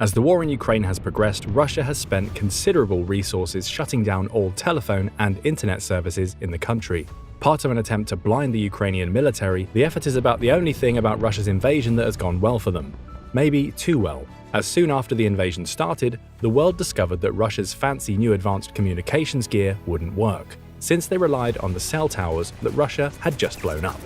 As the war in Ukraine has progressed, Russia has spent considerable resources shutting down all telephone and internet services in the country. Part of an attempt to blind the Ukrainian military, the effort is about the only thing about Russia's invasion that has gone well for them. Maybe too well, as soon after the invasion started, the world discovered that Russia's fancy new advanced communications gear wouldn't work, since they relied on the cell towers that Russia had just blown up.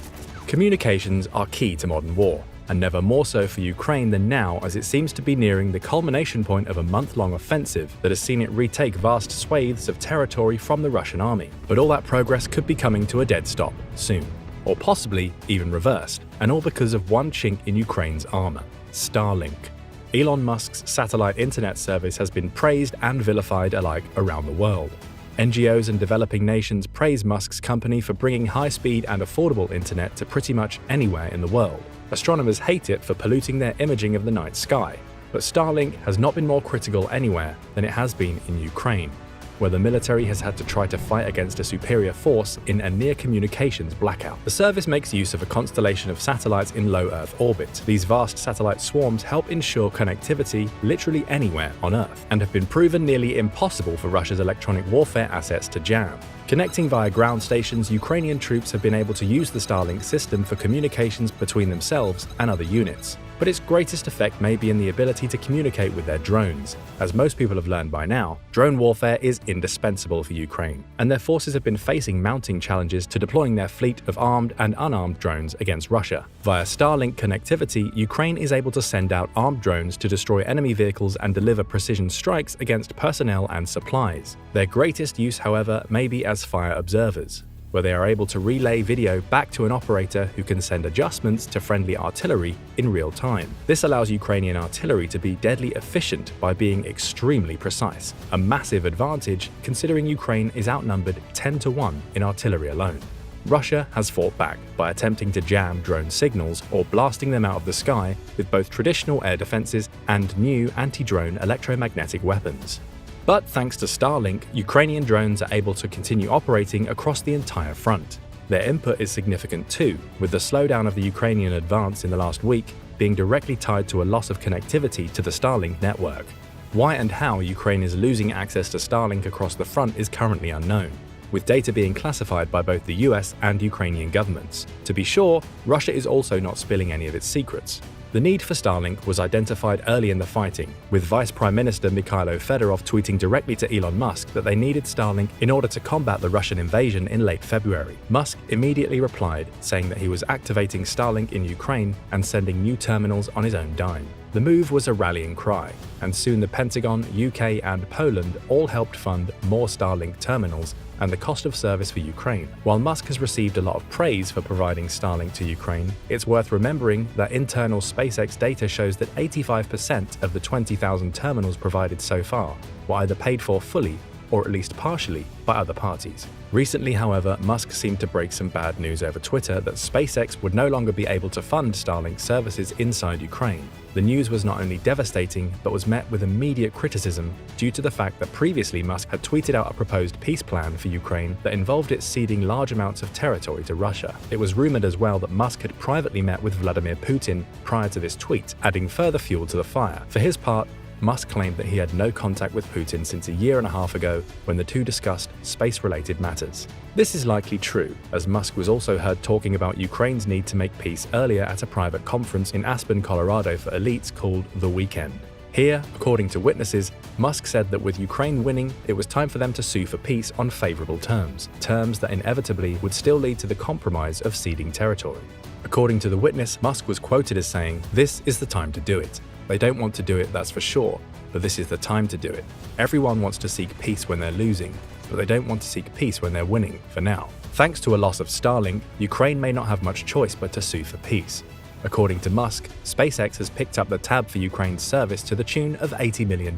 Communications are key to modern war, and never more so for Ukraine than now, as it seems to be nearing the culmination point of a month-long offensive that has seen it retake vast swathes of territory from the Russian army. But all that progress could be coming to a dead stop soon, or possibly even reversed, and all because of one chink in Ukraine's armor: Starlink. Elon Musk's satellite internet service has been praised and vilified alike around the world. NGOs and developing nations praise Musk's company for bringing high-speed and affordable internet to pretty much anywhere in the world. Astronomers hate it for polluting their imaging of the night sky, but Starlink has not been more critical anywhere than it has been in Ukraine, where the military has had to try to fight against a superior force in a near communications blackout. The service makes use of a constellation of satellites in low Earth orbit. These vast satellite swarms help ensure connectivity literally anywhere on Earth, and have been proven nearly impossible for Russia's electronic warfare assets to jam. Connecting via ground stations, Ukrainian troops have been able to use the Starlink system for communications between themselves and other units. But its greatest effect may be in the ability to communicate with their drones. As most people have learned by now, drone warfare is indispensable for Ukraine, and their forces have been facing mounting challenges to deploying their fleet of armed and unarmed drones against Russia. Via Starlink connectivity, Ukraine is able to send out armed drones to destroy enemy vehicles and deliver precision strikes against personnel and supplies. Their greatest use, however, may be as fire observers, where they are able to relay video back to an operator who can send adjustments to friendly artillery in real time. This allows Ukrainian artillery to be deadly efficient by being extremely precise, a massive advantage considering Ukraine is outnumbered 10-1 in artillery alone. Russia has fought back by attempting to jam drone signals or blasting them out of the sky with both traditional air defenses and new anti-drone electromagnetic weapons. But thanks to Starlink, Ukrainian drones are able to continue operating across the entire front. Their input is significant too, with the slowdown of the Ukrainian advance in the last week being directly tied to a loss of connectivity to the Starlink network. Why and how Ukraine is losing access to Starlink across the front is currently unknown, with data being classified by both the US and Ukrainian governments. To be sure, Russia is also not spilling any of its secrets. The need for Starlink was identified early in the fighting, with Vice Prime Minister Mikhailo Fedorov tweeting directly to Elon Musk that they needed Starlink in order to combat the Russian invasion in late February. Musk immediately replied, saying that he was activating Starlink in Ukraine and sending new terminals on his own dime. The move was a rallying cry, and soon the Pentagon, UK, and Poland all helped fund more Starlink terminals and the cost of service for Ukraine. While Musk has received a lot of praise for providing Starlink to Ukraine, it's worth remembering that internal SpaceX data shows that 85% of the 20,000 terminals provided so far were either paid for fully or at least partially by other parties. Recently, however, Musk seemed to break some bad news over Twitter that SpaceX would no longer be able to fund Starlink services inside Ukraine. The news was not only devastating, but was met with immediate criticism due to the fact that previously Musk had tweeted out a proposed peace plan for Ukraine that involved it ceding large amounts of territory to Russia. It was rumored as well that Musk had privately met with Vladimir Putin prior to this tweet, adding further fuel to the fire. For his part, Musk claimed that he had no contact with Putin since a year and a half ago when the two discussed space-related matters. This is likely true, as Musk was also heard talking about Ukraine's need to make peace earlier at a private conference in Aspen, Colorado for elites called The Weekend. Here, according to witnesses, Musk said that with Ukraine winning, it was time for them to sue for peace on favorable terms that inevitably would still lead to the compromise of ceding territory. According to the witness, Musk was quoted as saying, "This is the time to do it. They don't want to do it, that's for sure, but this is the time to do it. Everyone wants to seek peace when they're losing, but they don't want to seek peace when they're winning, for now." Thanks to a loss of Starlink, Ukraine may not have much choice but to sue for peace. According to Musk, SpaceX has picked up the tab for Ukraine's service to the tune of $80 million,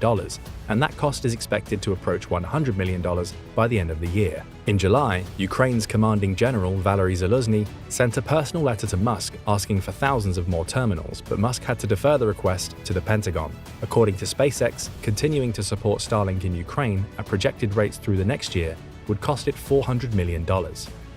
and that cost is expected to approach $100 million by the end of the year. In July, Ukraine's commanding general Valery Zaluzhny sent a personal letter to Musk asking for thousands of more terminals, but Musk had to defer the request to the Pentagon. According to SpaceX, continuing to support Starlink in Ukraine at projected rates through the next year would cost it $400 million.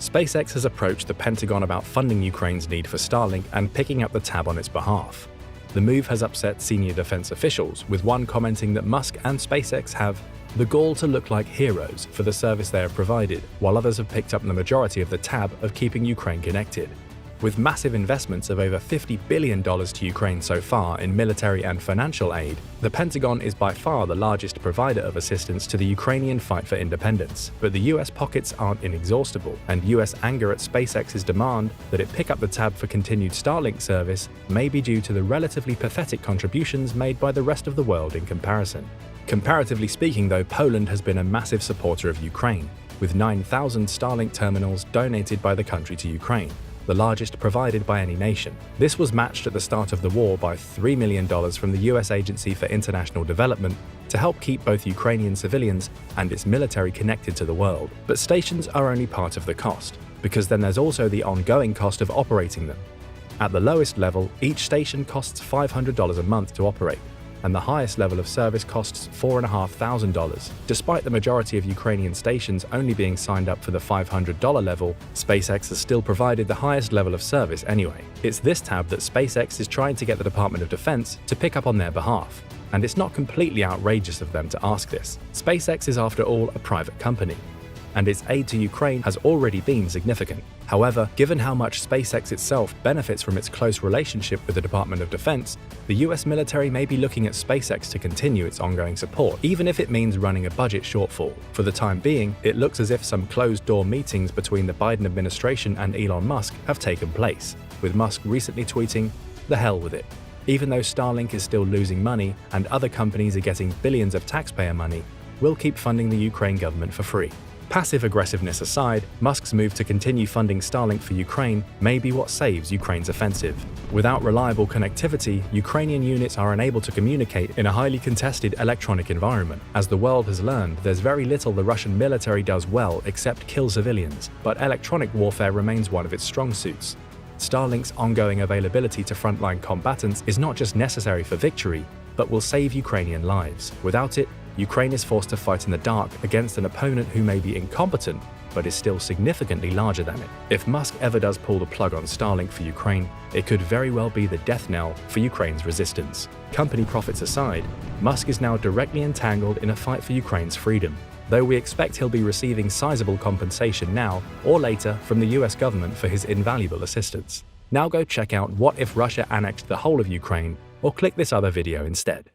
SpaceX has approached the Pentagon about funding Ukraine's need for Starlink and picking up the tab on its behalf. The move has upset senior defense officials, with one commenting that Musk and SpaceX have the gall to look like heroes for the service they have provided, while others have picked up the majority of the tab of keeping Ukraine connected. With massive investments of over $50 billion to Ukraine so far in military and financial aid, the Pentagon is by far the largest provider of assistance to the Ukrainian fight for independence. But the US pockets aren't inexhaustible, and US anger at SpaceX's demand that it pick up the tab for continued Starlink service may be due to the relatively pathetic contributions made by the rest of the world in comparison. Comparatively speaking, though, Poland has been a massive supporter of Ukraine, with 9,000 Starlink terminals donated by the country to Ukraine, the largest provided by any nation. This was matched at the start of the war by $3 million from the US Agency for International Development to help keep both Ukrainian civilians and its military connected to the world. But stations are only part of the cost, because then there's also the ongoing cost of operating them. At the lowest level, each station costs $500 a month to operate, and the highest level of service costs $4,500. Despite the majority of Ukrainian stations only being signed up for the $500 level, SpaceX has still provided the highest level of service anyway. It's this tab that SpaceX is trying to get the Department of Defense to pick up on their behalf. And it's not completely outrageous of them to ask this. SpaceX is, after all, a private company, and its aid to Ukraine has already been significant. However, given how much SpaceX itself benefits from its close relationship with the Department of Defense, the US military may be looking at SpaceX to continue its ongoing support, even if it means running a budget shortfall. For the time being, it looks as if some closed-door meetings between the Biden administration and Elon Musk have taken place, with Musk recently tweeting, "The hell with it." Even though Starlink is still losing money and other companies are getting billions of taxpayer money, we'll keep funding the Ukraine government for free. Passive aggressiveness aside, Musk's move to continue funding Starlink for Ukraine may be what saves Ukraine's offensive. Without reliable connectivity, Ukrainian units are unable to communicate in a highly contested electronic environment. As the world has learned, there's very little the Russian military does well except kill civilians, but electronic warfare remains one of its strong suits. Starlink's ongoing availability to frontline combatants is not just necessary for victory, but will save Ukrainian lives. Without it, Ukraine is forced to fight in the dark against an opponent who may be incompetent, but is still significantly larger than it. If Musk ever does pull the plug on Starlink for Ukraine, it could very well be the death knell for Ukraine's resistance. Company profits aside, Musk is now directly entangled in a fight for Ukraine's freedom, though we expect he'll be receiving sizable compensation now or later from the US government for his invaluable assistance. Now go check out What If Russia Annexed the Whole of Ukraine, or click this other video instead.